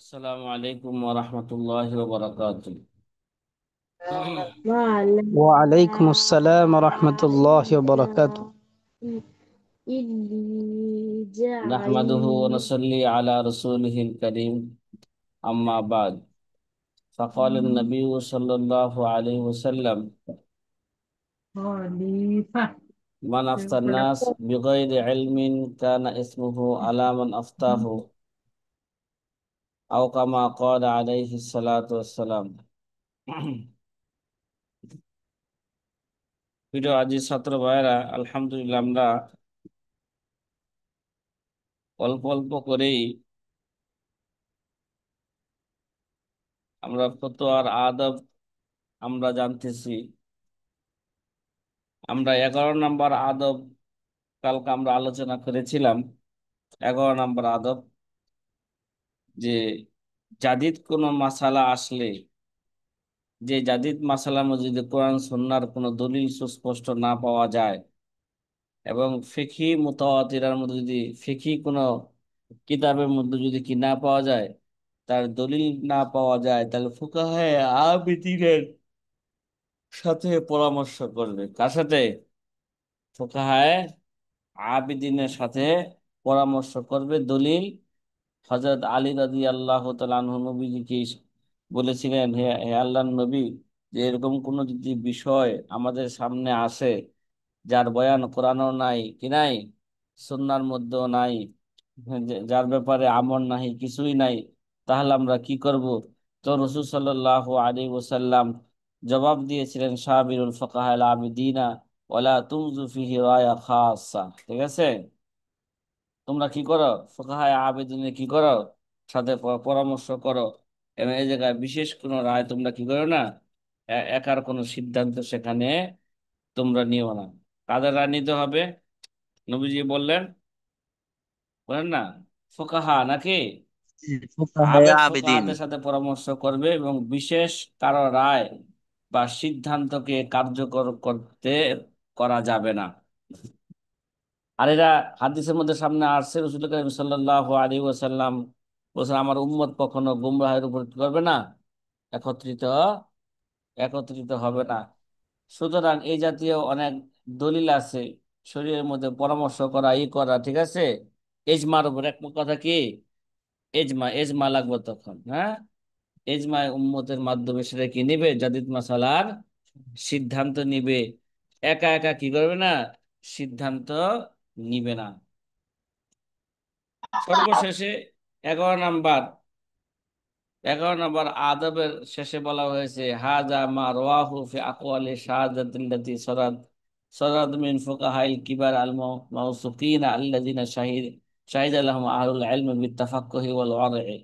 আসসালামু আলাইকুম ওয়া রাহমাতুল্লাহি ওয়া বারাকাতুহু। وعليكم السلام ورحمة الله وبركاته. নাহমাদুহু ওয়া নুসাল্লি আলা রাসূলিহিল কারীম, আম্মা বা'দ। فقال النبي صلى الله عليه وسلم: من أفتى الناس بغير علم كان اسمه على من أفتاه، أو كما قال عليه الصلاة والسلام। প্রিয় আজিজ ছাত্র ভাইরা, আলহামদুলিল্লাহ আমরা অল্প অল্প করেই আমরা ফতোয়ার আদব আমরা জানতেছি। আমরা 11 নম্বর আদব কালকে আমরা আলোচনা করেছিলাম। 11 নম্বর আদব যে জাদিদ কোনো মাসালা আসলে, যে জাদিদ মাসালার মধ্যে যদি কোরআন সুন্নাহর কোনো দলিল সুস্পষ্ট না পাওয়া যায় এবং ফিকহি মুতাওয়াতিরের মধ্যে যদি ফিকহি কোনো কিতাবের মধ্যে যদি কি না পাওয়া যায়, তার দলিল না পাওয়া যায়, তাহলে ফুকাহায়ে আবিদিনের সাথে পরামর্শ করবে। কার সাথে? ফুকাহায়ে আবিদিনের সাথে পরামর্শ করবে। দলিল হযরত আলী রাদিয়াল্লাহু তাআলা আনহু নবীজিকে বলেছিলেন, হে হে আল্লাহর নবী, যে এরকম কোন যদি বিষয় আমাদের সামনে আসে যার বয়ান কোরআনও নাই, কি নাই, সুন্নাহর মধ্যেও নাই, যার ব্যাপারে আমল নাই, কিছুই নাই, তাহলে আমরা কি করব? তো রাসূল সাল্লাল্লাহু আলাইহি ওয়াসাল্লাম জবাব দিয়েছিলেন, শাবিরুল ফুকাহা আল আবিদিনা ওয়ালা তুমজু ফিহি রায়া খাসা। ঠিক আছে, তোমরা কি করো? ফুকাহায়ে আবেদিনের কি করো? সাথে পরামর্শ করো, এবং এই জায়গায় বিশেষ কোনো রায় তোমরা কি করো না, একার কোনো সিদ্ধান্ত সেখানে তোমরা নিও না। কাদের রায় নিতে হবে? নবীজি বললেন, বলেন না, ফুকাহা নাকি فقهاء আবেদ عابدين. ফুকাহাদের সাথে পরামর্শ করবে এবং বিশেষ কারো রায় বা সিদ্ধান্তকে কার্যকর করতে করা যাবে না। আর এরা হাদিসের মধ্যে সামনে আসছে, রাসূল করিম সাল্লাল্লাহু আলাইহি ওয়াসাল্লাম বলেছেন, আমার উম্মত কখনো গুমরাহের উপর কি করবে না, একত্রিত একত্রিত হবে না। সুতরাং এই জাতীয় অনেক দলিল আছে শরীরের মধ্যে পরামর্শ করা, ই করা, ঠিক আছে। এজমার উপর এক কথা কি, এজমা এজমা লাগবে তখন, হ্যাঁ, এজমা উম্মতের মাধ্যমে সেটা কি নিবে, জাদিদ মাসালার সিদ্ধান্ত নিবে। একা একা কি করবে না, সিদ্ধান্ত নিবে না। সর্বশেষে 11 নাম্বার 11 নম্বর আদবের শেষে বলা হয়েছে, হাজা মা রাওয়াহু ফি আকওয়ালি শাহাদাতিল্লাতি সরাদ সরাদ মিন ফুকাহাইল কিবার আল মাউসুকিন আল্লাযিনা শাহিদা লাহুম আহলুল ইলমি বিত্তাফাক্কুহি ওয়াল ওয়ারঈ,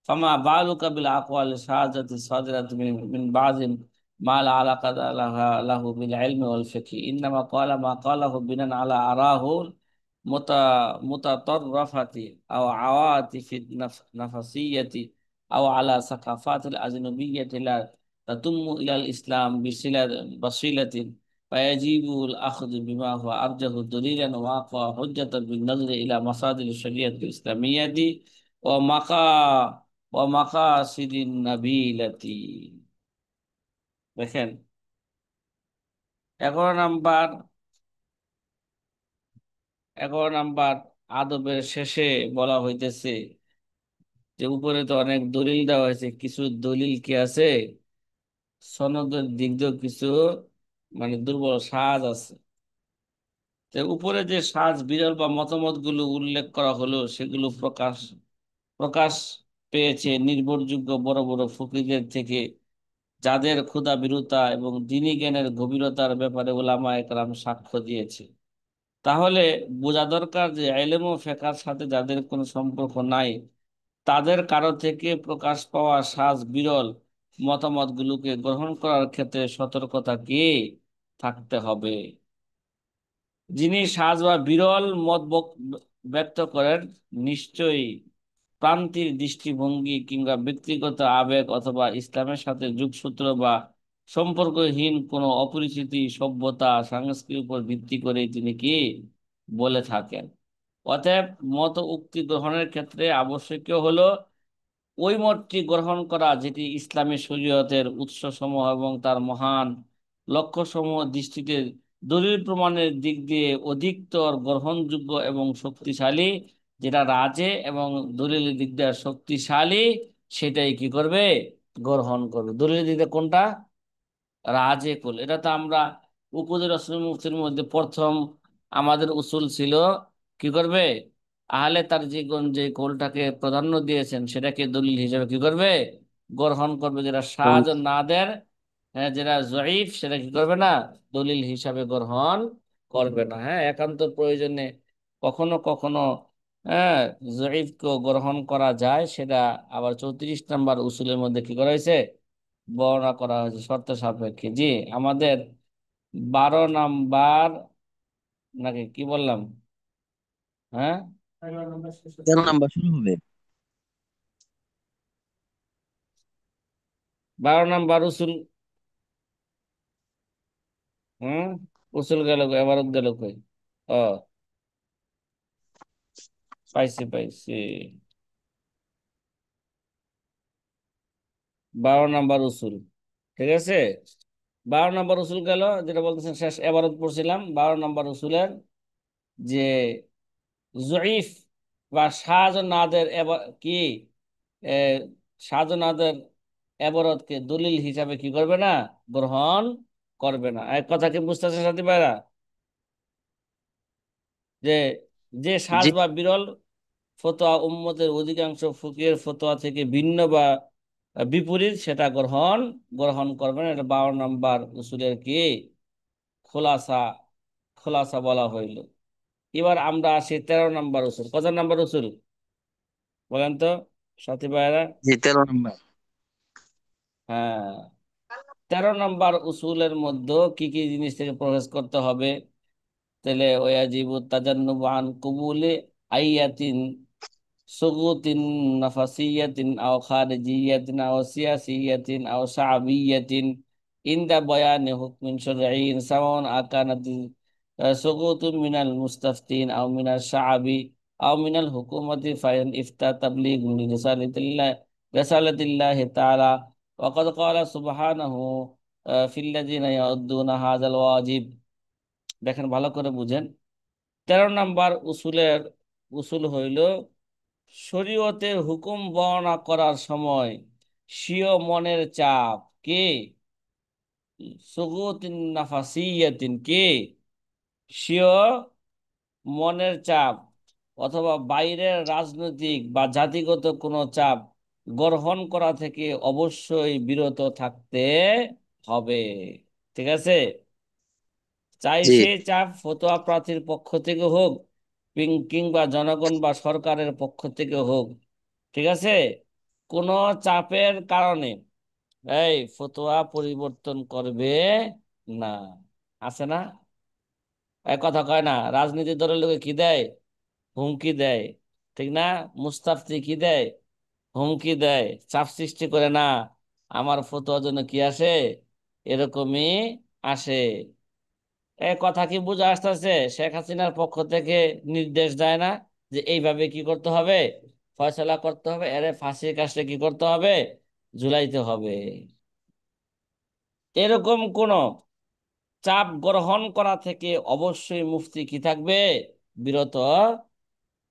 ফামা বালুকা বিল আকওয়ালি শাহাদাতি সাদিরাত মিন বাযিন মা লা আলাকাতা লাহু বিল ইলমি ওয়াল ফিকহি, ইন্নামা ক্বালা মা ক্বালাহু বিনান আলা আরাহু মুতা মুতাতাররাফাতি আও আওয়াতিফি নাফসিয়াতি أو على ثقافات الأجنبية لا تتم إلى الإسلام بصلة، فيجب الأخذ بما هو أرجح دليلا وأقوى حجة بالنظر إلى مصادر الشريعة الإسلامية ومقا ومقاصد النبيلة। দেখেন, 11 নাম্বার 11 নাম্বার আদবের শেষে বলা হইতেছে যে উপরে তো অনেক দলিল দেওয়া হয়েছে, কিছু দলিল কি আছে, সনদের দিক দিয়েও কিছু দুর্বল সাজ আছে। তো উপরে যে সাজ বিরল বা মতামত গুলো উল্লেখ করা হলো, সেগুলো প্রকাশ প্রকাশ পেয়েছে নির্ভরযোগ্য বড় বড় ফকিরদের থেকে, যাদের ক্ষুধা ভীরুতা এবং দ্বীনি জ্ঞানের গভীরতার ব্যাপারে উলামায়ে কেরাম সাক্ষ্য দিয়েছে। তাহলে বোঝা দরকার যে ইলম ও ফিকহের সাথে যাদের কোনো সম্পর্ক নাই, তাদের কারো থেকে প্রকাশ পাওয়া সাজ বিরল মতামতগুলোকে গ্রহণ করার ক্ষেত্রে সতর্কতা কি থাকতে হবে। যিনি সাজ বা বিরল মত ব্যক্ত করেন, নিশ্চয়ই প্রান্তিক দৃষ্টিভঙ্গি কিংবা ব্যক্তিগত আবেগ অথবা ইসলামের সাথে যোগসূত্র বা সম্পর্কহীন কোনো অপরিচিতি সভ্যতা সংস্কৃতির উপর ভিত্তি করে তিনি কি বলে থাকেন। অতএব মত উক্তি গ্রহণের ক্ষেত্রে আবশ্যকীয় হলো ওই মতটি গ্রহণ করা যেটি ইসলামী শরীয়তের উৎসসমূহ এবং তার মহান লক্ষ্যসমূহ দৃষ্টিতে দলিল প্রমাণের দিক দিয়ে অধিকতর গ্রহণযোগ্য এবং শক্তিশালী, যেটা রাজে এবং দলিলের দিক দিয়ে শক্তিশালী, সেটাই কি করবে? গ্রহণ করবে। দলিলের দিক দিয়ে কোনটা? রাজে কুল। এটা তো আমরা উপদের রসুল মুফতির মধ্যে প্রথম আমাদের উসুল ছিল কি করবে? আহলে তার যে কৌলটাকে প্রাধান্য দিয়েছেন সেটাকে দলিল হিসেবে কি করবে? গ্রহণ করবে। যেটা সাজ ও নাদের, হ্যাঁ, যেটা জয়ীফ সেটা কি করবে না? দলিল হিসাবে গ্রহণ করবে না। হ্যাঁ, একান্ত প্রয়োজনে কখনো কখনো, হ্যাঁ, জয়ীফকেও গ্রহণ করা যায়। সেটা আবার 34 নম্বর উসুলের মধ্যে কি করা হয়েছে? বর্ণনা করা হয়েছে শর্ত সাপেক্ষে। জি, আমাদের 12 নাম্বার, নাকি কি বললাম? হ্যাঁ, 13 নাম্বার শুরু হবে। 12 নাম্বার উসুল। হুম, উসুল গেল কই? এবারত গেল কই? ও, পাইছি পাইছি। 12 নাম্বার উসুল, ঠিক আছে। 12 নাম্বার উসুল গেল, যেটা বলতেছেন শেষ এবারত পড়ছিলাম। 12 নাম্বার উসুলের যে জয়ীফ বা সাজ ও নাদের কি, এ, সাজ ও নাদের এবারতকে দলিল হিসাবে কি করবে না? গ্রহণ করবে না। এক কথা কি বুঝতেছেন সাথী ভাইরা? যে যে সাজ জি বা বিরল ফতোয়া উম্মতের অধিকাংশ ফকিহের ফতোয়া থেকে ভিন্ন বা বিপরীত, সেটা গ্রহণ গ্রহণ করবে না। এটা 12 নাম্বার উসুলের কি খোলাসা, খোলাসা বলা হইল। এবার আমরা আসি 13 নাম্বার উসুল। কত নাম্বার উসুল বলেন তো সাথী ভাইরা? জি 13 নাম্বার। হ্যাঁ, 13 নাম্বার উসুলের মধ্যে কি কি জিনিস থেকে প্রবেশ করতে হবে? তাহলে ওয়াজিবু তাজান্নুবু আন কুবুলি আইয়াতিন সুগুতিন নাফাসিয়াতিন আও খারিজিয়াতিন আও সিয়াসিয়াতিন আও শাআবিয়াতিন ইনদা বয়ানি হুকমিন শারঈন সাওয়ান আকানাত সুগুতুন মিনাল মুস্তাফতিন আও মিনাল শাআবি আও মিনাল হুকুমতি ফাইন ইফতা তাবলীগুন লিরিসালাতিল্লাহি তাআলা ওয়াকাদ ক্বালা সুবহানাহু ফিল্লাযিনা ইয়াউদ্দুনা হাযাল ওয়াজিব। দেখেন ভালো করে বুঝেন। 13 নাম্বার উসুলের উসুল হইল শরীয়তের হুকুম বর্ণনা করার সময় স্বীয় মনের চাপ কে সুগুতিন নাফাসিয়াতিন কে স্বীয় মনের চাপ অথবা বাইরের রাজনৈতিক বা জাতিগত কোনো চাপ গ্রহণ করা থেকে অবশ্যই বিরত থাকতে হবে। ঠিক আছে? চাই জি সেই চাপ ফতোয়া প্রার্থীর পক্ষ থেকে হোক কিংবা জনগণ বা সরকারের পক্ষ থেকে হোক, ঠিক আছে, কোনো চাপের কারণে এই ফতোয়া পরিবর্তন করবে না। আছে না? এক কথা কয় না, রাজনীতি দলের লোকে কি দেয়? হুমকি দেয়, ঠিক না? মুস্তাফতি কি দেয়? হুমকি দেয়, চাপ সৃষ্টি করে না। আমার ফতোয়ার জন্য কি আসে? এরকমই আসে। কথা কি বুঝে আসতেছে? শেখ হাসিনার পক্ষ থেকে নির্দেশ দেয় না যে এইভাবে কি করতে হবে? ফয়সালা করতে হবে, এরে ফাঁসির কাছে কি করতে হবে? ঝুলাইতে হবে। এরকম কোন চাপ গ্রহণ করা থেকে অবশ্যই মুফতি কি থাকবে? বিরত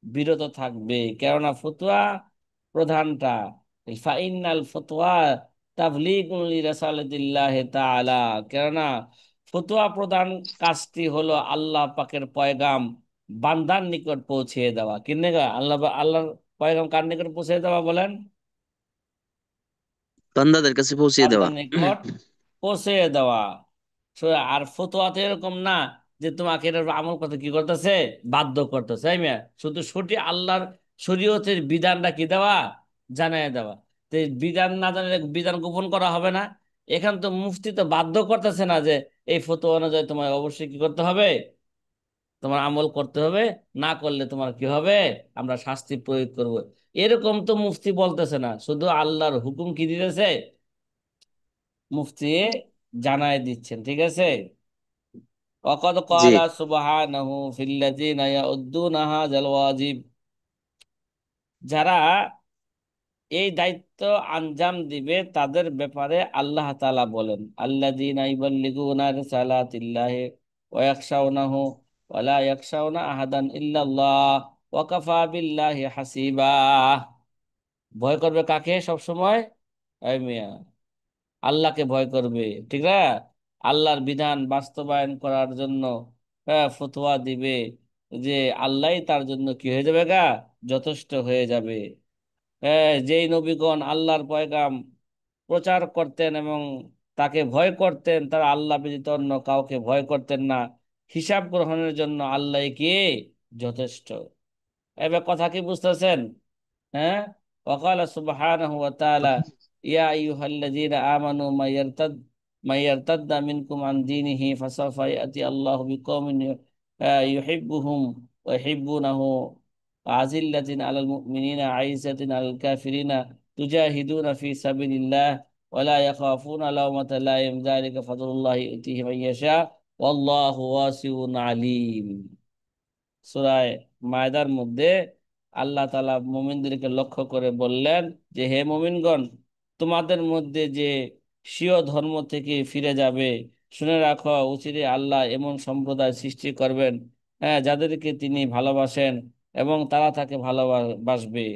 বিরত থাকবে। কেননা ফতোয়া প্রধানটা, ফাইনাল ফতোয়া তাবলীগুল লিরাসালাতিল্লাহি তাআলা। কেননা ফতোয়া প্রধান কাজটি হলো আল্লাহ পাকের পয়গাম বান্দার নিকট পৌঁছে দেওয়া। কিনে আল্লাহর পয়গাম কার নিকট পৌঁছে দেওয়া বলেন? বান্দাদের কাছে পৌঁছে দেওয়া। বান্দার নিকট পৌঁছে দেওয়া। আর ফতোয়াতে এরকম না যে তোমাকে এটার উপর আমল করতে কি করতেছে, বাধ্য করতেছে। এই মেয়ে, শুধু সঠিক আল্লাহর শরীয়তের বিধানটা কি দেওয়া, জানায় দেওয়া। তো এই বিধান না জানলে বিধান গোপন করা হবে না। এখান তো মুফতি তো বাধ্য করতেছে না যে এই ফতোয়া অনুযায়ী তোমার অবশ্যই কি করতে হবে, তোমার আমল করতে হবে, না করলে তোমার কি হবে, আমরা শাস্তি প্রয়োগ করব। এরকম তো মুফতি বলতেছে না, শুধু আল্লাহর হুকুম কি দিতেছে, মুফতি জানায় দিচ্ছেন। ঠিক আছে? ওয়াকাদ জি ক্বালা সুবহানাহু ফিল্লাযিনা ইয়াউদ্দুনা হাযাল ওয়াজিব। যারা এই দায়িত্ব আঞ্জাম দিবে তাদের ব্যাপারে আল্লাহ তাআলা বলেন, আল্লাযীনা ইউবাল্লিগুনা রিসালাতিল্লাহি ওয়া ইয়াখশাউনাহু ওয়া লা ইয়াখশাউনা আহাদান ইল্লাল্লাহ ওয়া কাফা বিল্লাহি হাসিবা। ভয় করবে কাকে সব সময়? এই মিয়া, আল্লাহকে ভয় করবে, ঠিক না? আল্লাহর বিধান বাস্তবায়ন করার জন্য ফতোয়া দিবে যে আল্লাহই তার জন্য কি হয়ে যাবে গা, যথেষ্ট হয়ে যাবে। যেই নবীগণ আল্লাহর পয়গাম প্রচার করতেন এবং তাকে ভয় করতেন, তারা আল্লাহ ব্যতীত অন্য কাউকে ভয় করতেন না। হিসাব গ্রহণের জন্য আল্লাহ কে যথেষ্ট। এবার কথা কি বুঝতেছেন? হ্যাঁ। وقال سبحانه وتعالى يا أيها الذين آمنوا من يرتد منكم عن دينه فسوف يأتي الله بقوم يحبهم ويحبونه أذلة على المؤمنين عزة على الكافرين تجاهدون في سبيل الله ولا يخافون لومة لائم ذلك فضل الله يؤتيه من يشاء والله واسع عليم। সূরায়ে মায়দার মধ্যে আল্লাহ তাআলা মুমিনদেরকে লক্ষ্য করে বললেন যে হে মুমিনগণ, তোমাদের মধ্যে যে স্বীয় ধর্ম থেকে ফিরে যাবে, শুনে রাখো অচিরে আল্লাহ এমন সম্প্রদায় সৃষ্টি করবেন, হ্যাঁ, যাদেরকে তিনি ভালোবাসেন এবং তারা তাকে ভালোবাসবে।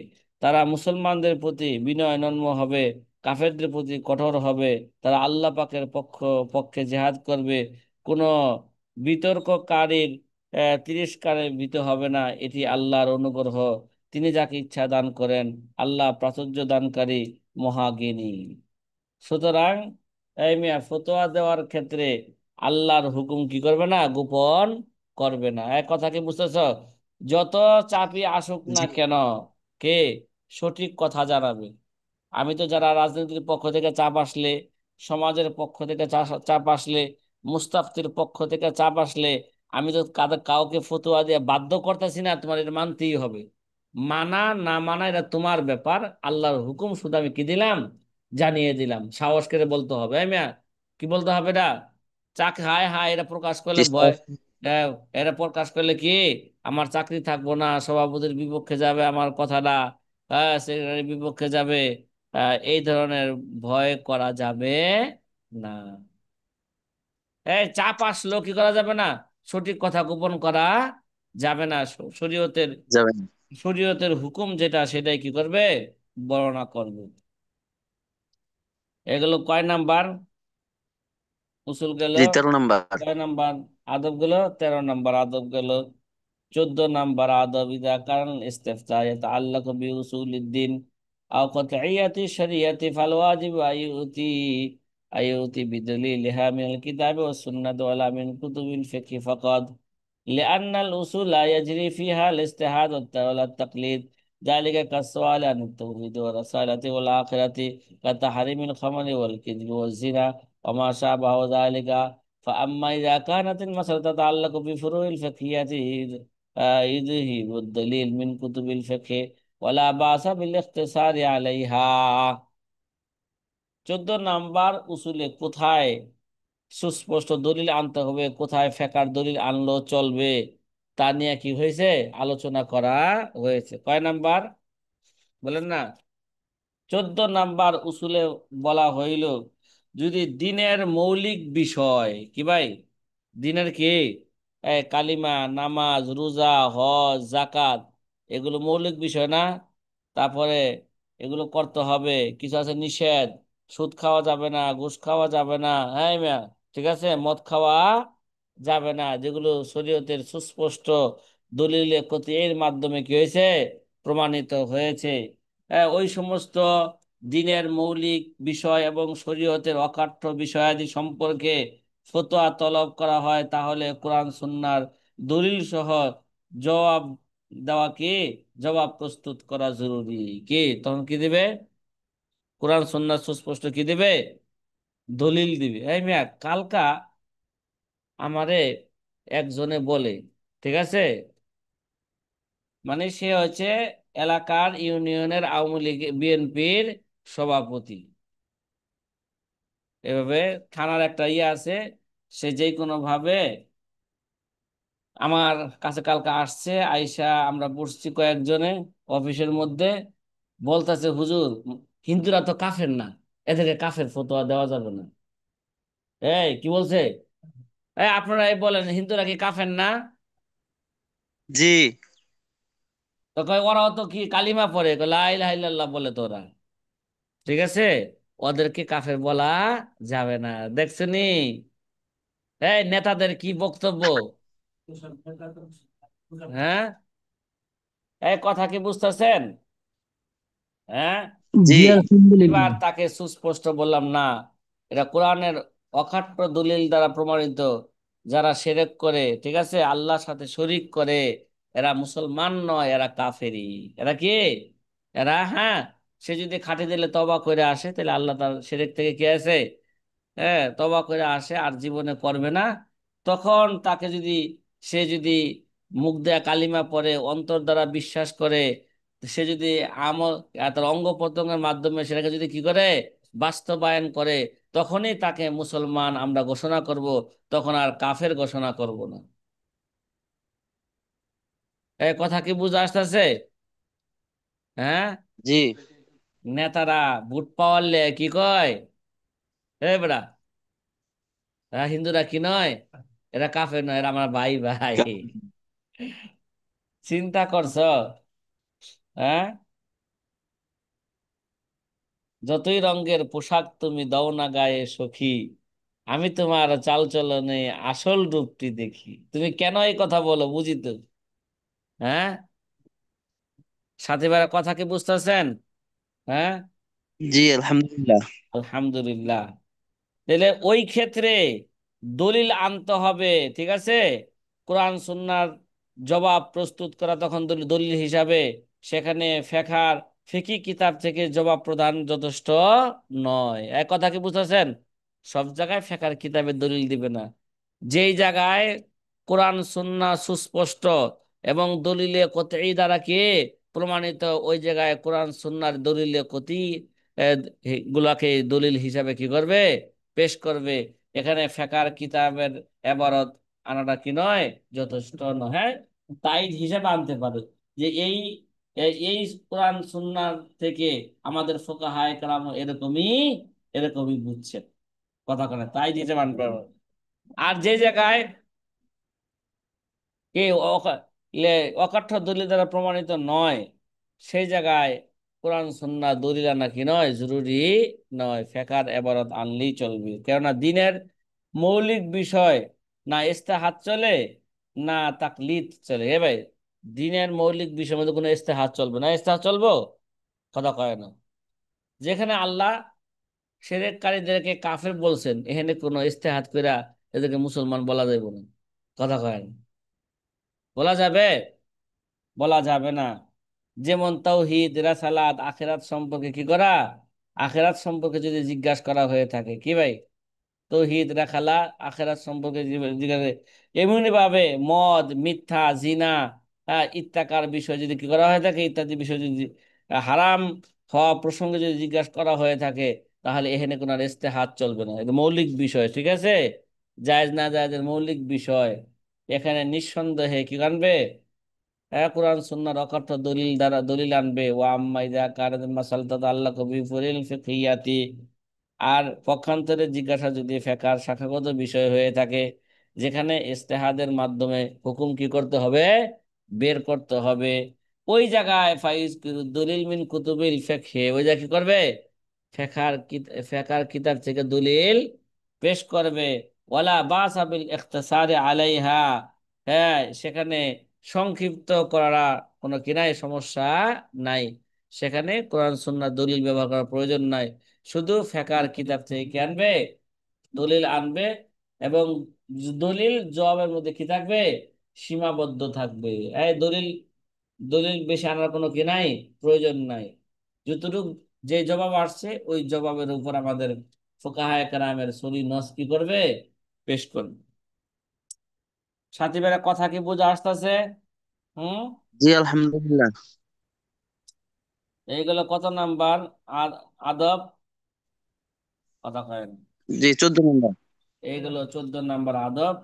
তারা মুসলমানদের প্রতি বিনয় নম্র হবে, কাফেরদের প্রতি কঠোর হবে। তারা আল্লাহ পাকের পক্ষে জেহাদ করবে। কোনো বিতর্ককারীর তিরস্কারে ভীত হবে না। এটি আল্লাহর অনুগ্রহ, তিনি যাকে ইচ্ছা দান করেন। আল্লাহ প্রাচুর্য দানকারী, মহাজ্ঞানী। সুতরাং এই মিয়া, ফতোয়া দেওয়ার ক্ষেত্রে আল্লাহর হুকুম কি করবে না, গোপন করবে না। এক কথা কি বুঝতেছ? যত চাপই আসুক না জি। কেন, কে সঠিক কথা জানাবে। আমি তো যারা রাজনীতির পক্ষ থেকে চাপ আসলে, সমাজের পক্ষ থেকে চাপ আসলে, মুস্তাফতির পক্ষ থেকে চাপ আসলে, আমি তো কাউকে ফতোয়া দিয়ে বাধ্য করতেছি না, তোমার এটা মানতেই হবে। মানা না মানা এটা তোমার ব্যাপার। আল্লাহর হুকুম শুধু আমি কি দিলাম, জানিয়ে দিলাম। সাহস করে বলতে হবে। মিয়া, কি বলতে হবে এটা? হায় হায়, এটা প্রকাশ করলে ভয়, আহ, এটা প্রকাশ করলে কি আমার চাকরি থাকবো না, সভাপতির বিপক্ষে যাবে আমার কথাটা, সেক্রেটারির বিপক্ষে যাবে, এই ধরনের ভয় করা যাবে না। এই চাপ আসলো কি করা যাবে না, সঠিক কথা গোপন করা যাবে না। শরীয়তের যাবে না। শরীয়তের হুকুম যেটা সেটাই কি করবে, বর্ণনা করবে। এগুলো কয় নাম্বার উসুল গেল? জি, 13 নাম্বার। কয় নাম্বার আদব গেল? 13 নাম্বার আদব গেল। 14 নাম্বার আদব, ইদা কারণ ইস্তেফতা ইয়াতাআল্লাকু বিউসুলিদ্দিন আও কতইয়াতি শরিয়তি ফাল ওয়াজিব আইউতি বিদলিলিহা মিনাল কিতাবি ওয়াস সুন্নাতি ওয়ালা মিন কুতুবিল ফিকহি ফাকাদ لأن الأصول لا يجري فيها الاجتهاد ولا التقليد، ذلك كالسؤال عن التوحيد والرسالة والآخرة كتحريم الخمر والكذب والزنا وما شابه ذلك. فأما إذا كانت المسألة تتعلق بفروع الفقهية يذهب الدليل من كتب الفقه ولا بأس بالاختصار عليها। 14 নাম্বার উসুলে কোথায় সুস্পষ্ট দলিল আনতে হবে, কোথায় ফেকার দলিল আনলো চলবে, তা নিয়ে কি হয়েছে, আলোচনা করা হয়েছে। কয় নাম্বার বলেন না? 14 নাম্বার উসুলে বলা হইল, যদি দিনের মৌলিক বিষয় কি ভাই, দিনের কি, কালিমা, নামাজ, রোজা, হজ, জাকাত, এগুলো মৌলিক বিষয় না? তারপরে এগুলো করতে হবে, কিছু আছে নিষেধ, সুদ খাওয়া যাবে না, ঘুষ খাওয়া যাবে না, হ্যাঁ মিয়া, ঠিক আছে, মদ খাওয়া যাবে না, যেগুলো শরীয়তের সুস্পষ্ট দলিল এর মাধ্যমে কি হয়েছে, প্রমাণিত হয়েছে। ওই সমস্ত দিনের মৌলিক বিষয় এবং শরীয়তের অকাট্য বিষয়াদি সম্পর্কে ফতোয়া তলব করা হয়, তাহলে কোরআন সুন্নাহর দলিল সহ জবাব দেওয়া কি, জবাব প্রস্তুত করা জরুরি। কি তখন কি দিবে, কোরআন সুন্নাহ সুস্পষ্ট কি দিবে, দলিল দিবে। এই মিয়া, কালকা আমারে একজনে বলে, ঠিক আছে, মানে সে হচ্ছে এলাকার ইউনিয়নের আওয়ামী লীগ বিএনপির সভাপতি। এভাবে থানার একটা ইয়ে আছে, সে যে কোনো ভাবে আমার কাছে কালকে আসছে, আইসা আমরা বসছি কয়েকজনে অফিসের মধ্যে। বলতেছে হুজুর, হিন্দুরা তো কাফের না, এদেরকে কাফের ফতোয়া দেওয়া যাবে না। এই কি বলছে? এই আপনারা এই বলেন হিন্দুরা কি কাফের না? জি। তো কয় ওরাও তো কি কালিমা পড়ে, কয় লা ইলাহা ইল্লাল্লাহ বলে তো ওরা। ঠিক আছে, ওদেরকে কাফের বলা যাবে না। দেখছনি এই নেতাদের কি বক্তব্য? হ্যাঁ, এই কথা কি বুঝতেছেন? হ্যাঁ, জি। জি এবার আলহামদুলিল্লাহ। তাকে সুস্পষ্ট বললাম না, এটা কোরআনের অকাট্য দলিল দ্বারা প্রমাণিত। যারা শিরক করে, ঠিক আছে, আল্লাহর সাথে শরীক করে, এরা মুসলমান নয়, এরা কাফেরি। এরা কি? এরা, হ্যাঁ, সে যদি খাঁটি দিলে তওবা করে আসে, তাহলে আল্লাহ তার শিরক থেকে কি আছে, হ্যাঁ, তওবা করে আসে আর জীবনে করবে না, তখন তাকে যদি, সে যদি মুখ দেয়া কালিমা পড়ে, অন্তর দ্বারা বিশ্বাস করে, সে যদি আমল, তার অঙ্গ প্রত্যঙ্গের মাধ্যমে সেটাকে যদি কি করে, বাস্তবায়ন করে, তখনই তাকে মুসলমান আমরা ঘোষণা করব, তখন আর কাফের ঘোষণা করব না। এই কথা কি বুঝে আসতেছে? হ্যাঁ। জি। নেতারা ভোট পাওয়ারলে কি কয়, এ বেড়া, এরা হিন্দুরা কি নয়, এরা কাফের নয়, এরা আমার ভাই ভাই। চিন্তা করছো? হ্যাঁ, যতই রঙের পোশাক তুমি দাও না গায়ে সখী, আমি তোমার চাল চলনে আসল রূপটি দেখি। তুমি কেন এই কথা বলো, বুঝি তো। হ্যাঁ, সাথী ভাইয়ের কথা কি বুঝতেছেন? হ্যাঁ, জি আলহামদুলিল্লাহ। আলহামদুলিল্লাহ। তাহলে ওই ক্ষেত্রে দলিল আনতে হবে, ঠিক আছে। কোরআন সুন্নাহর জবাব প্রস্তুত করা তখন দলিল হিসাবে, সেখানে ফিকি কিতাব থেকে জবাব প্রদান যথেষ্ট নয়। এক কথা কি বুঝতেছেন? সব জায়গায় ফেকার কিতাবে দলিল দিবে না। যেই জায়গায় কোরআন সুন্নাহ সুস্পষ্ট এবং দলিলে কতই দ্বারা কি প্রমাণিত, ওই জায়গায় কোরআন সুন্নাহর দলিলে কতি গুলাকে দলিল হিসাবে কি করবে, পেশ করবে। এখানে ফেকার কিতাবের এবারত আনাটা কি নয়, যথেষ্ট নয়। হ্যাঁ, তাই হিসাবে আনতে পারে যে এই কোরআন সুন্নাহ থেকে আমাদের ফুকাহায়ে কেরাম এরকমই এরকমই বুঝছে। কথা কেন, তাই হিসাবে আনতে পারবে। আর যে জায়গায় কি অকাট্য দলিল দ্বারা প্রমাণিত নয়, সেই জায়গায় কোরআন সুন্নাহ দলিল আনা কি নয়, জরুরি নয়, ফেকার এবারত আনলেই চলবে। কেননা দিনের মৌলিক বিষয় না ইস্তেহাদ চলে, না তাকলিদ চলে। এ ভাই, দিনের মৌলিক বিষয়ের মধ্যে কোনো ইস্তেহাদ চলবে না, ইস্তেহাদ চলবো? কথা কয় না। যেখানে আল্লাহ শিরককারীদেরকে কাফের বলছেন, এখানে কোনো ইস্তেহাদ কইরা এদেরকে মুসলমান বলা যাবে না। কথা কয় না, বলা যাবে? বলা যাবে না। যেমন তাওহীদ, রাসালাত, আখিরাত সম্পর্কে কি করা, আখিরাত সম্পর্কে যদি জিজ্ঞাসা করা হয়ে থাকে, কি ভাই, তাওহীদ রাখালা, আখিরাত সম্পর্কে জিজ্ঞাসা, এমনি ভাবে মদ, মিথ্যা, জিনা, ইত্যাকার বিষয় যদি কি করা হয়ে থাকে, ইত্যাদি বিষয় যদি হারাম হওয়া প্রসঙ্গে যদি জিজ্ঞাসা করা হয়ে থাকে, তাহলে এখানে কোনো আর ইস্তেহাদ চলবে না। এটা মৌলিক বিষয়, ঠিক আছে, জায়েজ না জায়েজের মৌলিক বিষয়। এখানে নিঃসন্দেহে কি আনবে, কোরআন সুন্নাহর অকথ্য দলিল দ্বারা দলিল আনবে। ওয়া আম্মা ইযা কানাত মাসালাতু তাআল্লাকু বিফুরিল ফিকহিয়াতি, আর পক্ষান্তরে জিজ্ঞাসা যদি ফিকহের শাখাগত বিষয় হয়ে থাকে, যেখানে ইজতিহাদের মাধ্যমে হুকুম কি করতে হবে, বের করতে হবে, ওই জায়গায় ফাইজ দলিল মিন কুতুবিল ফিকহি, ওই জায়গায় কি করবে, ফিকহের কিতাব থেকে দলিল পেশ করবে। ওয়ালা বাসা বিল ইখতিসারি আলাইহা, হ্যাঁ, সেখানে সংক্ষিপ্ত করা কোনো কিনাই সমস্যা নাই। সেখানে কোরআন সুন্নাহ দলিল ব্যবহার করার প্রয়োজন নাই। শুধু ফেকার কিতাব থেকে কি আনবে, দলিল আনবে। এবং দলিল জবাবের মধ্যে কি থাকবে, সীমাবদ্ধ থাকবে। এই দলিল দলিল বেশি আনার কোনো কি নাই, প্রয়োজন নাই। যতটুকু যে জবাব আসছে, ওই জবাবের উপর আমাদের ফুকাহায়ে কেরামের সহি নস কি করবে, পেশ করবে। সাথী ভাইরা কথা কি বোঝা আসতেছে? হুম। জি আলহামদুলিল্লাহ। এইগুলো কত নাম্বার আদব? কথা কয় না। জি 14 নম্বর। এইগুলো 14 নাম্বার আদব।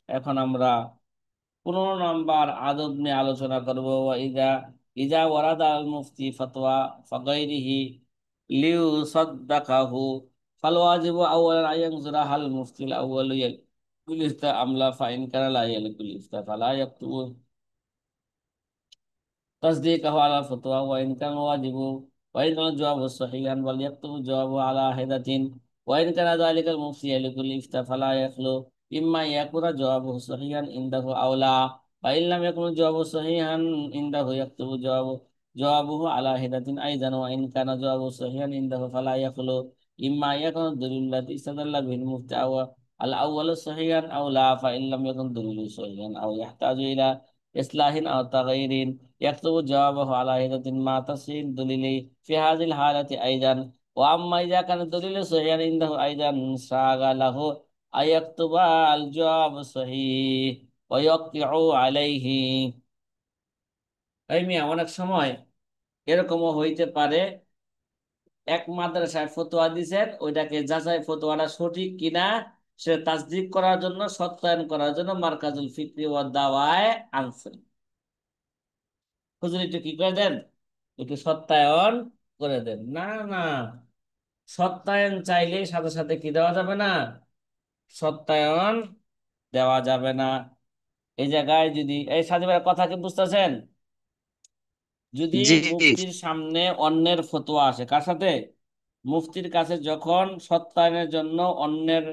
এখন আমরা 15 নাম্বার আদব নিয়ে আলোচনা করবো। ইদা ইজা ওয়ারাদা আল মুফতি ফাতওয়া ফাগাইরিহি লিউসাদ্দাকাহু ফাল ওয়াজিবু আওয়ালান আয়ানজুরা হাল মুফতিল আউয়ালু ইয়াকুল ইফতা আমলা ফাইন কানা লা ইয়াকুল ইফতা ফালা ইয়াকতুবু تصديقه على الفتوى وإن كان واجب وإن كان الجواب صحيحا وليكتب الجواب على حدة وإن كان ذلك المفتي لكل إفتاء فلا يخلو إما أن يكون جوابه صحيحا عنده أو لا فإن لم يكن الجواب صحيحا عنده يكتب جوابه على حدة أيضا وإن كان جوابه صحيحا عنده فلا يخلو إما أن يكون الدليل الذي استدل به المفتي أو الأول صحيحا أو لا فإن لم يكن دليل صحيحا أو يحتاج إلى إصلاح أو تغيير يكتب جوابه على هيئة ما تصير دليل في هذه الحالة أيضا وأما إذا كان الدليل صحيحا عنده أيضا ساغ له أن يكتب الجواب صحيح ويوقع عليه এই মিয়া অনেক সময় এরকমও হইতে পারে এক মাদ্রাসায় ফতোয়া দিছেন ওইটাকে যাচাই ফতোয়াটা সঠিক কিনা সে তাসদিক করার জন্য সত্যায়ন করার জন্য মার্কাজুল ফিকরি ওয়াদ দাওয়ায় আনছেন হুজুর একটু কি করে দেন একটু সত্যায়ন করে দেন না না সত্যায়ন চাইলে সাথে সাথে কি দেওয়া যাবে না সত্যায়ন দেওয়া যাবে না এই জায়গায় যদি এই সাজিবের কথা কি বুঝতেছেন যদি জি। মুফতির সামনে অন্যের ফতোয়া আসে কার সাথে মুফতির কাছে যখন সত্যায়নের জন্য অন্যের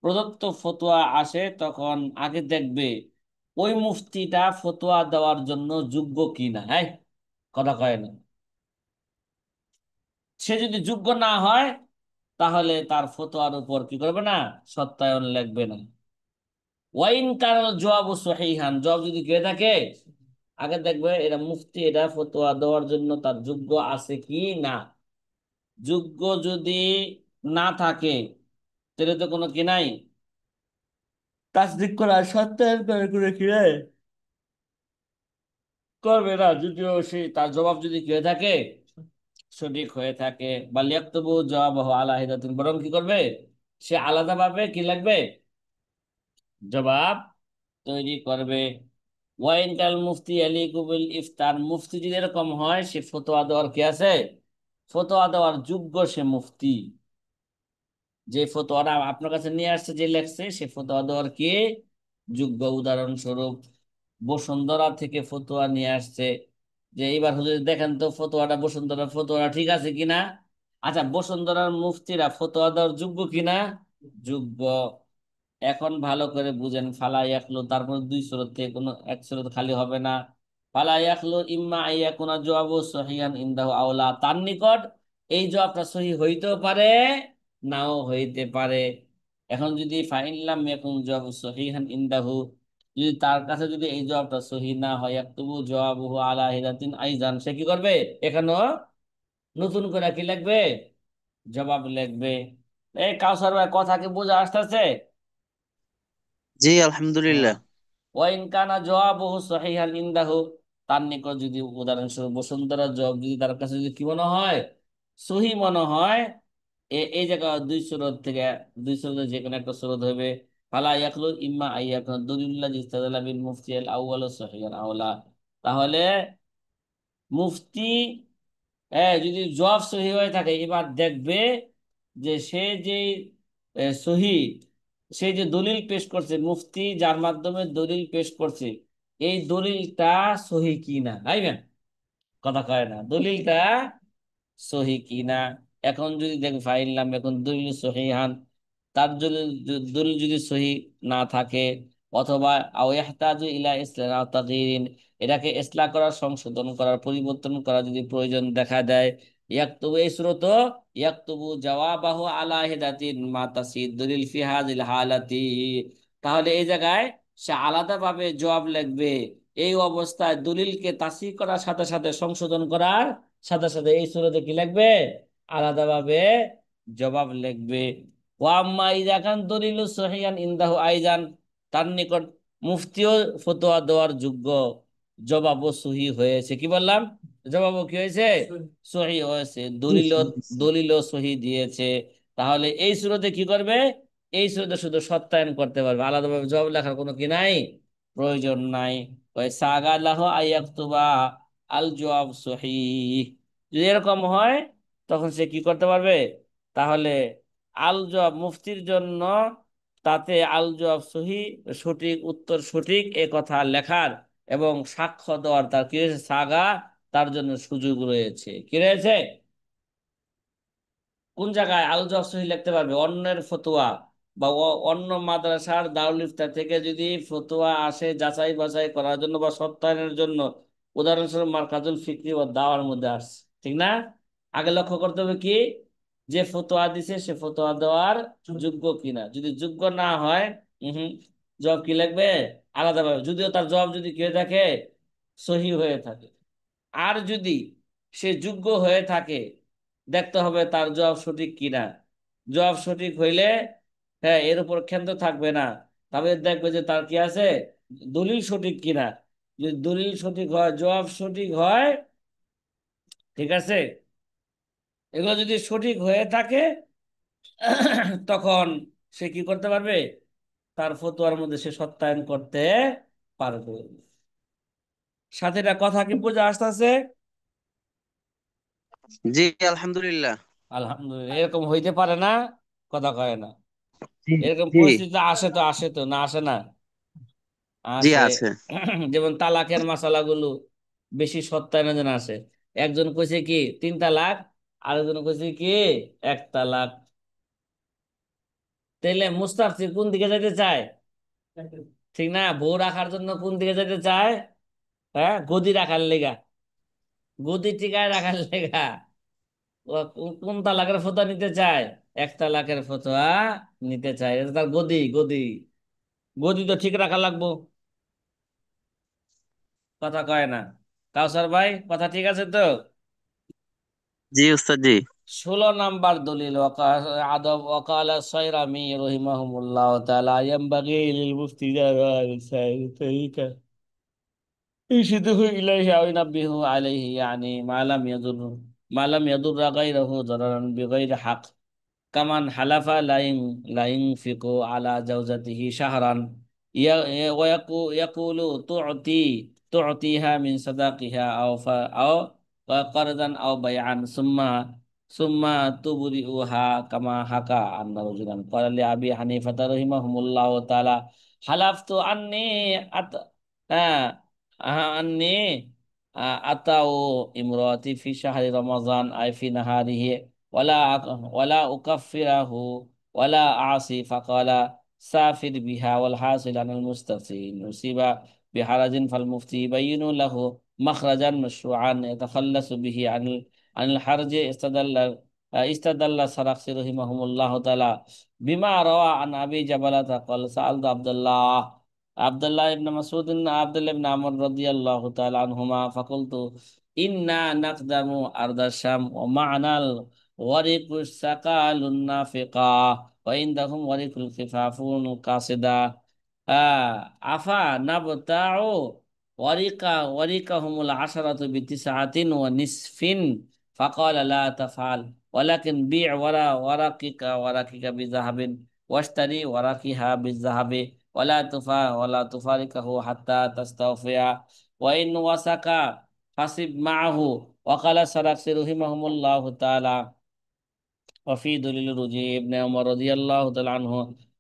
প্রদত্ত ফতোয়া আসে তখন আগে দেখবে ওই মুফতিটা ফতোয়া দেওয়ার জন্য যোগ্য কিনা হ্যাঁ কথা কয় না সে যদি যোগ্য না হয় তাহলে তার ফতোয়ার উপর কি করবে না সত্যায়ন লাগবে না ওয়াইন কারণ জবাব সহিহান জবাব যদি গিয়ে থাকে আগে দেখবে এটা মুফতি এটা ফতোয়া দেওয়ার জন্য তার যোগ্য আছে কি না যোগ্য যদি না থাকে তাহলে তো কোনো কি নাই তাসদিক করা সত্যায়ন করে করে কি নাই করবে না যদিও সে তার জবাব যদি কি হয়ে থাকে সঠিক হয়ে থাকে বা লিয়াকতুবু জবাব আলা হিদাতুন বরং কি করবে সে আলাদাভাবে কি লাগবে জবাব তৈরি করবে ওয়াইন কাল মুফতি আলী কুবিল ইফতার মুফতি যদি এরকম হয় সে ফতোয়া দেওয়ার কি আছে ফতোয়া দেওয়ার যোগ্য সে মুফতি যে ফতোয়াটা আপনার কাছে নিয়ে আসছে যে লেখছে সে ফতোয়া দেওয়ার কি যোগ্য উদাহরণস্বরূপ বসুন্ধরা থেকে ফতোয়া নিয়ে আসছে যে এইবার হুজুর দেখেন তো ফতোয়াটা বসুন্ধরা ফতোয়াটা ঠিক আছে কিনা আচ্ছা বসুন্ধরার মুফতিরা ফতোয়া দেওয়ার যোগ্য কিনা যোগ্য এখন ভালো করে বুঝেন ফালা ইয়াখলু তারপর দুই সুরত থেকে কোনো এক সুরত খালি হবে না ফালা ইয়াখলু ইম্মা আইয়াকুনা জবাবু সহিহান ইনদাহু আওলা তার নিকট এই জবাবটা সহি হইতেও পারে নাও হইতে পারে এখন যদি ফাইনলাম ইয়াকুন জবাবু সহিহান ইনদাহু যদি তার কাছে যদি এই জবাবটা সহি না হয় ইয়াকতুবু জবাবুহু আলা হিদাতিন আইজান সে কি করবে এখানেও নতুন করে কি লিখবে জবাব লিখবে এই কাউসার ভাই কথা কি বোঝা আসতেছে জি হ্যাঁ আলহামদুলিল্লাহ। ওয়াইন কানা জওয়াবুহু সহিহান ইনদাহু তার নিকট যদি উদাহরণস্বরূপ বসুন্ধরার জবাব যদি তার কাছে যদি কি মনে হয় সহি মনে হয় এই জায়গা দুই সুরত থেকে দুই সুরতের যে কোনো একটা সুরত হবে ফালা ইয়াখলু ইম্মা আইয়াকুন দলিলুল্লাহ ইস্তাদাল্লা বিল মুফতি আল আউয়াল সহিহান আওলা তাহলে মুফতি যদি জবাব সহি হয়ে থাকে এবার দেখবে যে সে যে সহি সে যে দলিল পেশ করছে মুফতি যার মাধ্যমে দলিল পেশ করছে এই দলিলটা সহি কিনা তাই না কথা কয় না দলিলটা সহি কিনা এখন যদি দেখ ফাইলাম এখন দলিল সহিহান তার দলিল দলিল যদি সহি না থাকে অথবা আও ইহতাজু ইলা ইসলাম আও তাগয়িরিন এটাকে ইসলাহ করার সংশোধন করার পরিবর্তন করা যদি প্রয়োজন দেখা দেয় ইয়াকতুবু এই সূরত ইয়াকতুবু জাওয়াবাহু আলা হিদাতিন মা তাসিদ দলিল ফি হাযিল হালাতি তাহলে এই জায়গায় সে আলাদাভাবে জবাব লিখবে এই অবস্থায় দলিলকে তাসিহ করার সাথে সাথে সংশোধন করার সাথে সাথে এই সূরাতে কি লিখবে আলাদাভাবে জবাব লিখবে ওয়া আম্মা ইযা কান দলিলু সহিহান ইনদাহু আইজান তার নিকট মুফতিও ফতোয়া দেওয়ার যোগ্য জবাবও সহি হয়েছে কি বললাম জবাবও কি হয়েছে সহি হয়েছে দলিলও সহি দিয়েছে তাহলে এই সূরাতে কি করবে এই সূরাতে শুধু সত্যায়ন করতে পারবে আলাদাভাবে জবাব লেখার কোনো কি নাই প্রয়োজন নাই ওই সাগা লাহ আইয়াকতুবা আল জবাব সহিহ। যদি এরকম হয় তখন সে কি করতে পারবে? তাহলে আল জবাব মুফতির জন্য তাতে আল জবাব সহিহ, সঠিক উত্তর সঠিক এ কথা লেখার এবং সাক্ষ্য দেওয়ার তার কি রয়েছে? সাগা তার জন্য সুযোগ রয়েছে। কি রয়েছে? কোন জায়গায় আল জবাব সহিহ লিখতে পারবে? অন্যের ফতোয়া বা অন্য মাদ্রাসার দারুল ইফতা থেকে যদি ফতোয়া আসে যাচাই বাছাই করার জন্য বা সত্যায়নের জন্য, উদাহরণস্বরূপ মারকাজুল ফিকরি ও দাওয়ার মধ্যে আসছে, ঠিক না? আগে লক্ষ্য করতে হবে কি, যে ফতোয়া দিছে সে ফতোয়া দেওয়ার যোগ্য কিনা। যদি যোগ্য না হয়, হম, জবাব কি লিখবে? আলাদাভাবে, যদিও তার জবাব যদি কে থাকে, সহি হয়ে থাকে। আর যদি সে যোগ্য হয়ে থাকে, দেখতে হবে তার জবাব সঠিক কিনা। জবাব সঠিক হইলে, হ্যাঁ, এর উপর ক্ষান্ত থাকবে না, তবে দেখবে যে তার কি আছে, দলিল সঠিক কিনা। যদি দলিল সঠিক হয়, জবাব সঠিক হয়, ঠিক আছে, এগুলো যদি সঠিক হয়ে থাকে তখন সে কি করতে পারবে? তার ফতোয়ার মধ্যে সে সত্যায়ন করতে পারবে। সাথীরা, কথা কি বোঝা আসতেছে? জি, আলহামদুলিল্লাহ। আলহামদুলিল্লাহ। এরকম হইতে পারে না? কথা কয় না। জি। এরকম জি। পরিস্থিতি আসে তো, আসে তো, না আসে না? জি আসে। আছে। যেমন তালাকের মাসালাগুলো বেশি সত্যায়নের জন্য আসে। একজন কইছে কি 3 তালাক, আরেকজন কইছে কি 1 তালাক। তাইলে মুস্তাফসির কোন দিকে যেতে চায়? ঠিক না? বউ রাখার জন্য কোন দিকে যেতে চায়? হ্যাঁ, গদি রাখার লেগা, গদি টিকায় রাখার লেগা। ও কোন তালাকের ফতোয়া নিতে চায়? 1 তালাকের ফতোয়া নিতে চায়। এটা তার গদি, গদি, গদি তো ঠিক রাখা লাগবো। কথা কয় না। কাউসার ভাই, কথা ঠিক আছে তো? জি উস্তাদ জি। 16 নাম্বার দলিল, আদব ওয়াকালা সাইরামি রহিমাহুমুল্লাহ তাআলা ইয়ামবাগি লিল মুফতি তরিকা ইরশিদুহু ইলাইহি আও ইউনাব্বিহু আলাইহি, ইয়ানি মা লাম ইয়াদুর গায়রাহু দারারান বিগাইরি হক, কামান হালাফা লাইন ফিকু আলা জাওজাতিহি শাহরান, ইয়াকুলু তু'তিহা মিন সাদাকিহা আও কারদান আও বাইআন সুম্মা তুবরিউহা, কামা হাকা আন্না রাজুলান ক্বালা লি আবি হানিফাতা রাহিমাহুল্লাহু তাআলা হালাফতু আন্নী আত হ্যাঁ আন্নী আতাও ইমরাতি ফি শাহরি রমাজান আই ফি নাহারিহি ওয়ালা ওয়ালা উকাফিরাহু ওয়ালা আসি, ফাকালা সাফির বিহা ওয়াল হাসিল আনাল মুস্তাফি নুসিবা বিহারাজিন ফাল মুফতি বাইয়িনু লাহু মাখরাজান মাশরুআন ইয়াতাখাল্লাসু বিহি আনিল হারজি। ইস্তাদাল্লা সারাকসি রহিমাহুমুল্লাহ তাআলা বিমা রাওয়া আন আবি জাবালাতা ক্বাল সাআলতু আব্দুল্লাহ ইবনে মাসউদ আব্দুল্লাহ ইবনে আমর রাদিয়াল্লাহু তাআলা আনহুমা ফাকুলতু ইন্না নাকদামু আরদাশ শাম ওয়া মা'নাল ওয়ারিকুস সাকালুন নাফিকা ওয়া ইনদাহুম ওয়ারিকুল খিফাফুন কাসিদা আফা নাবতাউ ওয়ারিকাহুমুল আশারাতু বিতিসআতিন ওয়া নিসফিন, ফাকালা লা তাফআল ওয়ালাকিন বি' ওয়ারাকিকা বিযাহাবিন ওয়াশতারি ওয়ারাকিহা বিযাহাবি ওয়ালা তুফারিকাহু হাত্তা তাস্তাওফিয়া ওয়া ইন ওয়াসাকা ফাসিব মা'আহু। ওয়াকালা সারাকসি রহিমাহুমুল্লাহু তাআলা وفي دليل رجوع ابن عمر رضي الله تعالى عنه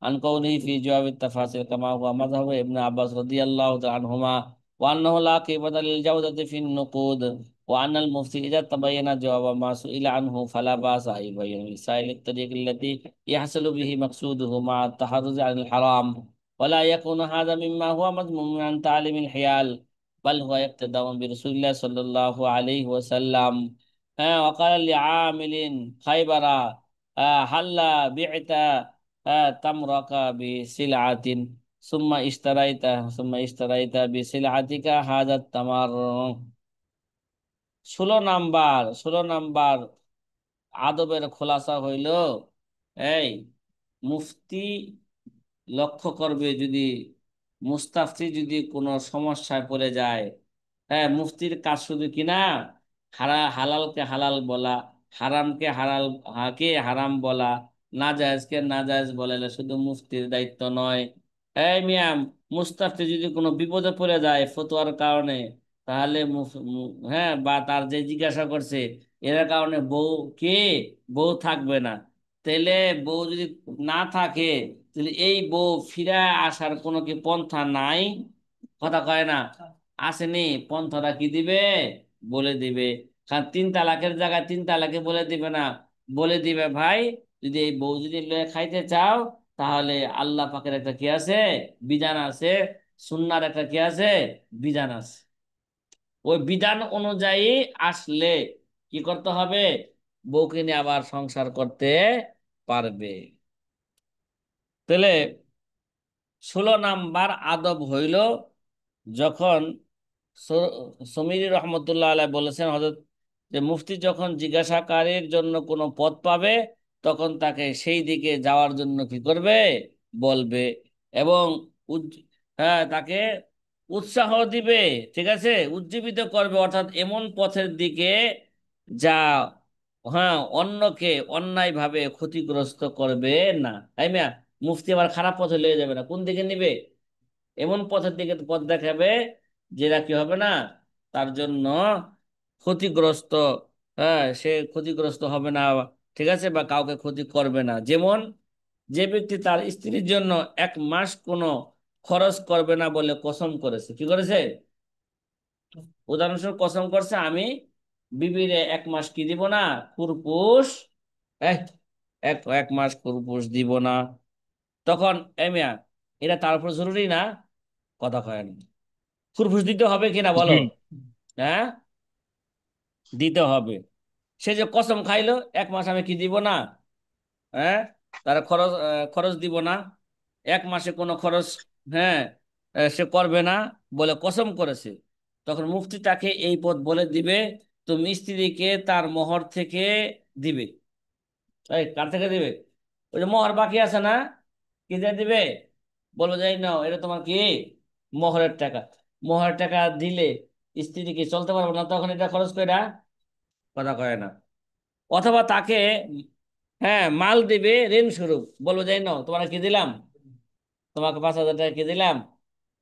عن قوله في جواب التفاسير كما هو مذهب ابن عباس رضي الله تعالى عنهما، وأنه لا قيمة للجودة في النقود، وأن المفتي إذا تبين جواب ما سئل عنه فلا بأس أن يبين لسائل الطريق التي يحصل به مقصوده مع التحرز عن الحرام، ولا يكون هذا مما هو مذموم عن تعليم الحيال، بل هو اقتداء برسول الله صلى الله عليه وسلم. وقال لعامل خيبر هلا بعت تمرك بسلعة ثم اشتريت بسلعتك هذا التمر। 16 নাম্বার আদবের খোলাসা হইল, এই মুফতি লক্ষ্য করবে যদি মুস্তাফতি যদি কোনো সমস্যায় পড়ে যায়। হ্যাঁ, মুফতির কাজ শুধু কিনা হালালকে হালাল বলা, হারামকে হারাম বলা, নাজায়েজকে নাজায়েজ বলা, এটা শুধু মুফতির দায়িত্ব নয়। এই মিয়াম, মুস্তাফতি যদি কোনো বিপদে পড়ে যায় ফতোয়ার কারণে, তাহলে হ্যাঁ, বা তার যে জিজ্ঞাসা করছে এর কারণে বউ কে, বউ থাকবে না। তাহলে বউ যদি না থাকে, তাহলে এই বউ ফিরে আসার কোনো কি পন্থা নাই? কথা কয় না, আসেনি। পন্থাটা কি দিবে? বলে দিবে। কারণ 3 তালাকের জায়গায় 3 তালাকে বলে দিবে না, বলে দিবে ভাই, যদি এই বউ যদি লয়ে খাইতে চাও, তাহলে আল্লাহ পাকের একটা কি আছে, বিধান আছে। সুন্নার একটা কি আছে, বিধান আছে। ওই বিধান অনুযায়ী আসলে কি করতে হবে? বউকে নিয়ে আবার সংসার করতে পারবে। তাহলে 16 নাম্বার আদব হইল, যখন সমীর রহমতুল্লাহ আলাই বলেছেন হযরত, যে মুফতি যখন জিজ্ঞাসাকারীর জন্য কোনো পথ পাবে, তখন তাকে সেই দিকে যাওয়ার জন্য কি করবে, বলবে। এবং হ্যাঁ, তাকে উৎসাহ দিবে, ঠিক আছে, উজ্জীবিত করবে, অর্থাৎ এমন পথের দিকে যা, হ্যাঁ, অন্যকে অন্যায়ভাবে ক্ষতিগ্রস্ত করবে না। তাই মিয়া, মুফতি আবার খারাপ পথে নিয়ে যাবে না, কোন দিকে নিবে? এমন পথের দিকে পথ দেখাবে যেটা কি হবে না, তার জন্য ক্ষতিগ্রস্ত, হ্যাঁ, সে ক্ষতিগ্রস্ত হবে না, ঠিক আছে, বা কাউকে ক্ষতি করবে না। যেমন, যে ব্যক্তি তার স্ত্রীর জন্য 1 মাস কোনো খরচ করবে না বলে কসম করেছে, কি করেছে? উদাহরণস্বরূপ কসম করছে, আমি বিবিরে 1 মাস কি দিব না, খুরপুশ, এক এক 1 মাস খুরপুশ দিব না। তখন এ মিয়া, এটা তার উপর জরুরি না? কথা কয় না, খুরপুশ দিতে হবে কিনা বলো? জি হ্যাঁ, দিতে হবে। সে যে কসম খাইলো 1 মাস আমি কি দিব না, হ্যাঁ, তারা খরচ খরচ দিব না, 1 মাসে কোনো খরচ, হ্যাঁ, সে করবে না বলে কসম করেছে। তখন মুফতি তাকে এই পথ বলে দিবে, তুমি স্ত্রীকে তার মোহর থেকে দিবে। এই কার থেকে দিবে? ওই যে মোহর বাকি আছে না, কি দিয়ে দিবে? বলবো যাই নাও, এটা তোমার কি, মোহরের টাকা। মোহরের টাকা দিলে স্ত্রী কি চলতে পারবো না তখন এটা খরচ করে? কথা কয় না। অথবা তাকে, হ্যাঁ, মাল দিবে ঋণ স্বরূপ, বলবো যাই নাও, তোমার কি দিলাম, তোমাকে 5,000 টাকা কি দিলাম,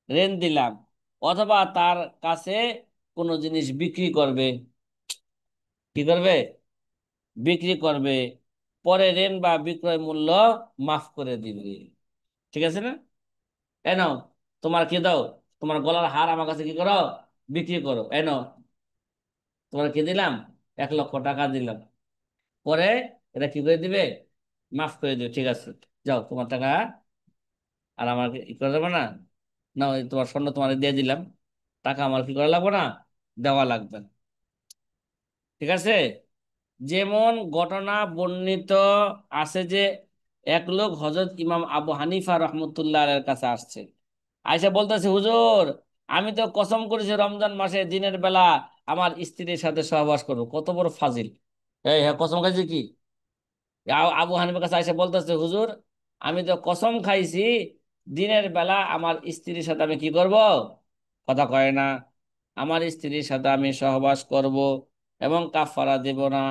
ঋণ দিলাম। অথবা তার কাছে কোনো জিনিস বিক্রি করবে, কি করবে, বিক্রি করবে, পরে ঋণ বা বিক্রয় মূল্য মাফ করে দিবে। ঠিক আছে না? এ নাও, তোমার কি দাও, তোমার গলার হার আমার কাছে কি করো, বিক্রি করো, এ নাও, তোমার কি দিলাম, 1 লক্ষ টাকা দিলাম। পরে এটা কি করে দিবে, মাফ করে দিবে, ঠিক আছে, যাও তোমার টাকা আর আমার ই করা যাবে না। না, ওই তোমার স্বর্ণ তোমার দিয়ে দিলাম, টাকা আমার কি করা লাগবে না, দেওয়া লাগবে না। ঠিক আছে? যেমন ঘটনা বর্ণিত আছে যে, এক লোক হযরত ইমাম আবু হানিফা রহমতুল্লাহ এর কাছে আসছে, আয়সা বলতেছে, হুজুর, আমি তো কসম করেছি রমজান মাসে দিনের বেলা আমার স্ত্রীর সাথে সহবাস করবো। কত বড় ফাজিল! এই হ্যাঁ, কসম খাইছি কি? আবু হানিফার কাছে আয়সা বলতেছে, হুজুর, আমি তো কসম খাইছি দিনের বেলা আমার স্ত্রীর সাথে আমি কি করব, কথা কয় না, আমার স্ত্রীর সাথে আমি সহবাস করব এবং কাফারা দেব না।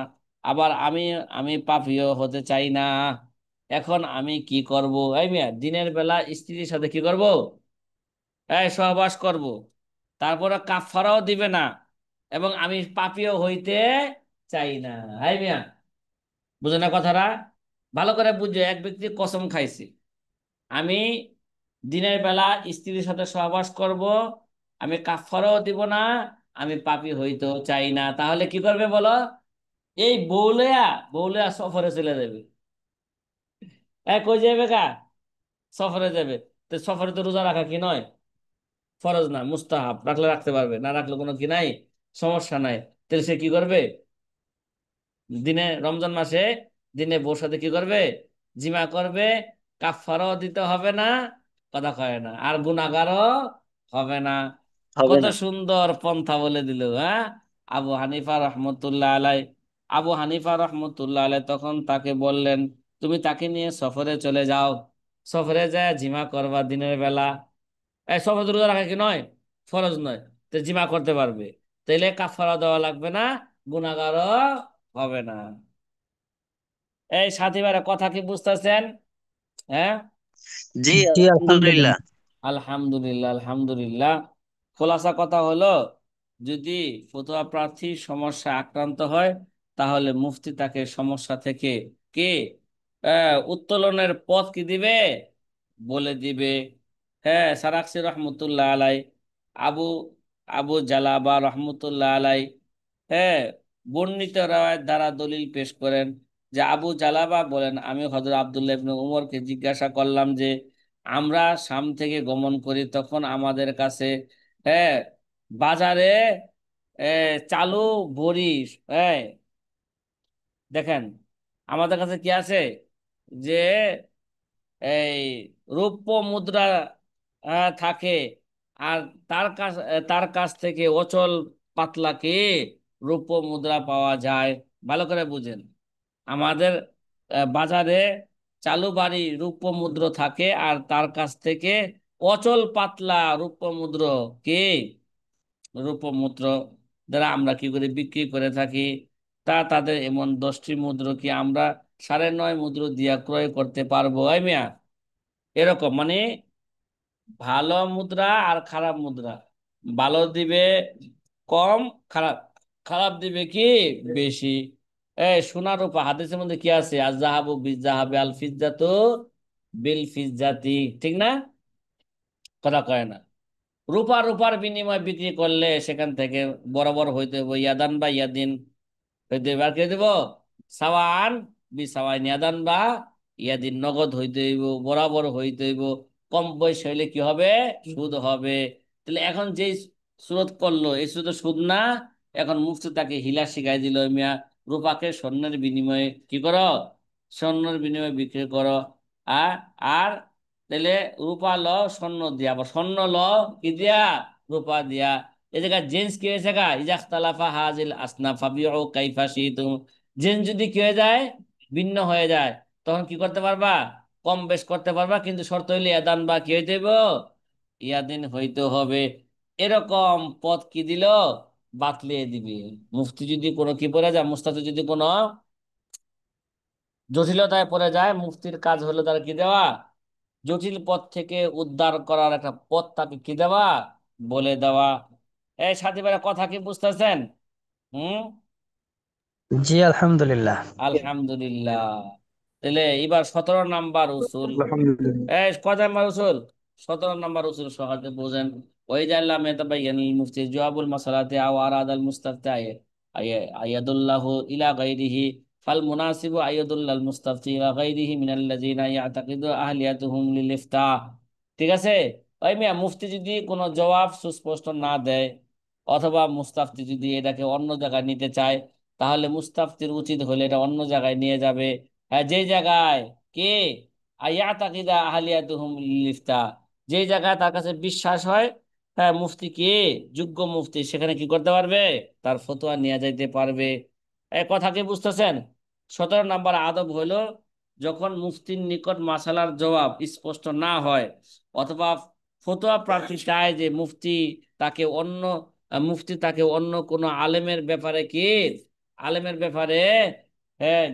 আবার আমি আমি পাপীও হতে চাই না। এখন আমি কি করব? এই মিয়া, দিনের বেলা স্ত্রীর সাথে কি করব, এই সহবাস করব, তারপরে কাফারাও দিবে না, এবং আমি পাপীও হইতে চাই না। এই মিয়া, বুঝো না কথাটা? ভালো করে বুঝো, এক ব্যক্তি কসম খাইছে, আমি দিনের বেলা স্ত্রীর সাথে সহবাস করব, আমি কাফারাও দিব না, আমি পাপী হইতেও চাই না। তাহলে কি করবে বলো? এই বউলেয়া, বউলেয়া সফরে চলে যাবে। কই যাবে গা? সফরে যাবে। তো সফরে তো রোজা রাখা কি নয়, ফরজ না, মুস্তাহাব, রাখলে রাখতে পারবে, না রাখলে কোনো কি নাই, সমস্যা নাই। তাহলে সে কি করবে? দিনে, রমজান মাসে দিনে বউর সাথে কি করবে, জিমা করবে, কাফারও দিতে হবে না, কথা কয় না, আর গুনাহগারও হবে না। হবে কত না। সুন্দর পন্থা বলে দিল, হ্যাঁ, আবু হানিফা রহমতুল্লাহ আলাই। আবু হানিফা রহমতুল্লাহ আলাই তখন তাকে বললেন, তুমি তাকে নিয়ে সফরে চলে যাও, সফরে যায় জিমা করবা দিনের বেলা। সফরে তো রোজা রাখা কি নয়, ফরজ নয়, তো জিমা করতে পারবে, তাইলে কাফারা দেওয়া লাগবে না, গুনাহগারও হবে না। এই সাথী ভাইরা, কথা কি বুঝতেছেন? হ্যাঁ, জি জি আলহামদুলিল্লাহ। আলহামদুলিল্লাহ। আলহামদুলিল্লাহ, আলহামদুলিল্লাহ। খোলাসা কথা হলো, যদি ফতোয়া প্রার্থী সমস্যা আক্রান্ত হয়, তাহলে মুফতি তাকে সমস্যা থেকে কে উত্তোলনের পথ কি দিবে, বলে দিবে। হ্যাঁ, সারাকসি রহমতুল্লাহ আলাই, আবু আবু জালাবা রহমতুল্লাহ আলাই, হ্যাঁ, বর্ণিত রাওয়ায়েত দ্বারা দলিল পেশ করেন যে আবু জালাবা বলেন, আমি হযরত আব্দুল্লাহ ইবনে উমরকে জিজ্ঞাসা করলাম যে আমরা শাম থেকে গমন করি, তখন আমাদের কাছে, হ্যাঁ, বাজারে চালু বড়ি, হ্যাঁ, দেখেন আমাদের কাছে কি আছে, যে এই রৌপ্য মুদ্রা থাকে, আর তার কাছ থেকে অচল পাতলা কি রৌপ্য মুদ্রা পাওয়া যায়। ভালো করে বুঝেন, আমাদের বাজারে চালু বাড়ি রৌপ্য মুদ্রা থাকে, আর তার কাছ থেকে অচল পাতলা রৌপ্য মুদ্রা কি রূপমুদ্র দ্বারা আমরা কি করে বিক্রি করে থাকি। তাদের এমন 10টি মুদ্র কি আমরা 9.5 মুদ্র দিয়া ক্রয় করতে পারবো? এই মিয়া, এরকম মানে ভালো মুদ্রা আর খারাপ মুদ্রা, ভালো দিবে কম, খারাপ খারাপ দিবে কি বেশি। এই সোনা রূপা হাদিসের মধ্যে কি আছে, আজ জাহাবু বিল জাহাবে আল ফিজ্জাতু বিল ফিজ্জাতি, ঠিক না? কথা কয় না? রূপার বিনিময় বিক্রি করলে সেখান থেকে বরাবর হইতে হইব, ইয়াদান বা ইয়াদিন হইতে হইব। আর কে দেব, সাওয়ান বি সাওয়াইন, ইয়াদান বা ইয়াদিন, নগদ হইতে হইব, বরাবর হইতে হইব। কম বয়স হইলে কি হবে, সুদ হবে। তাহলে এখন যেই সুদ করলো, এই সুদ সুদ না। এখন মুফতি তাকে হিলা শিখাই দিল, মিয়া রূপাকে স্বর্ণের বিনিময়ে কি করো, স্বর্ণের বিনিময়ে বিক্রি করো। আর আর তাহলে রূপা ল স্বর্ণ দিয়া, আবার স্বর্ণ ল কি দিয়া, রূপা দিয়া। এই জায়গায় জেন্স কি হয়েছে গা, ইজাখতালাফা হাজিল আসনা ফাবিউ কাইফা শিতুম। জেন্স যদি কি হয়ে যায়, ভিন্ন হয়ে যায়, তখন কি করতে পারবা, কম বেশ করতে পারবা, কিন্তু শর্ত হইলে ইয়াদান বা কি হইতে হইব, ইয়াদিন হইতে হবে। এরকম পথ কি দিল, বাতলিয়ে দিবি। মুফতি যদি কোনো কি পড়ে যায়, মুস্তাফি যদি কোনো জটিলতায় পড়ে যায়, মুফতির কাজ হলো তার কি দেওয়া, জটিল পথ থেকে উদ্ধার করার একটা পথ তাকে কি দেওয়া, বলে দেওয়া। এই সাথী ভাইরা, কথা কি বুঝতেছেন? হুম, জি আলহামদুলিল্লাহ। আলহামদুলিল্লাহ। তাহলে এবার 17 নাম্বার উসুল। আলহামদুলিল্লাহ। এই কয় নাম্বার উসুল, 17 নাম্বার উসুল সহজে বোঝেন। ওই যে আল্লাহ মেহতাবাইয়ান মুফতি জওয়াবুল মাসালাতে আও আরাদ আল মুস্তাফতি আয়াদুল্লাহু ইলা গায়রিহি ফাল মুনাসিবু আয়াদুল্লাল মুস্তাফতি ইলা গায়রিহি মিনাল্লাযিনা ইয়াতাকিদু আহলিয়াতুহুম লিল ইফতা। ঠিক আছে? ওই মিয়া, মুফতি যদি কোনো জবাব সুস্পষ্ট না দেয়, অথবা মুস্তাফতি যদি এটাকে অন্য জায়গায় নিতে চায়, তাহলে মুস্তাফতির উচিত হলে এটা অন্য জায়গায় নিয়ে যাবে। হ্যাঁ, যে জায়গায় কে আয়া তাকিদা আহলিয়াতুহুম লিফতা, যে জায়গায় তার কাছে বিশ্বাস হয়, হ্যাঁ, মুফতি কে যোগ্য মুফতি, সেখানে কি করতে পারবে, তার ফতোয়া নিয়ে যাইতে পারবে। এই কথা কি বুঝতেছেন? 17 নাম্বার আদব হলো, যখন মুফতির নিকট মাসালার জবাব স্পষ্ট না হয়, অথবা ফতোয়া প্রার্থী চায় যে মুফতি তাকে অন্য কোনো আলেমের ব্যাপারে কি, আলেমের ব্যাপারে, হ্যাঁ,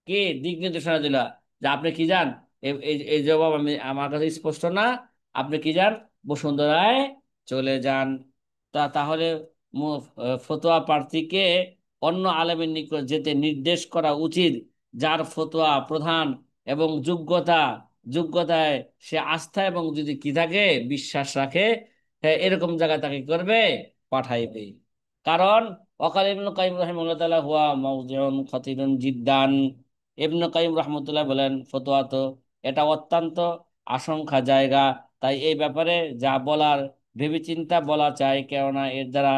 কি দিক নির্দেশনা দিলা, যে আপনি কি যান, এই এই এই জবাব আমার কাছে স্পষ্ট না, আপনি কি যান, বসুন্ধরায় চলে যান। তাহলে ফতোয়া প্রার্থীকে অন্য আলেমের নিকট যেতে নির্দেশ করা উচিত, যার ফতোয়া প্রধান এবং যোগ্যতায় সে আস্থা এবং যদি কি থাকে, বিশ্বাস রাখে, হ্যাঁ, এরকম জায়গায় তাকে কি করবে, পাঠাইবে। কারণ ওয়াকাল ইবনে কাইয়িম রাহিমাহুল্লাহ তাআলা হুয়া মাওযিউন খাতিরুন জিদ্দান। ইবনে কাইয়িম রাহমাতুল্লাহ বলেন, ফতোয়া তো এটা অত্যন্ত আশঙ্কা জায়গা, তাই এই ব্যাপারে যা বলার ভেবেচিন্তা বলা চাই, কেননা এর দ্বারা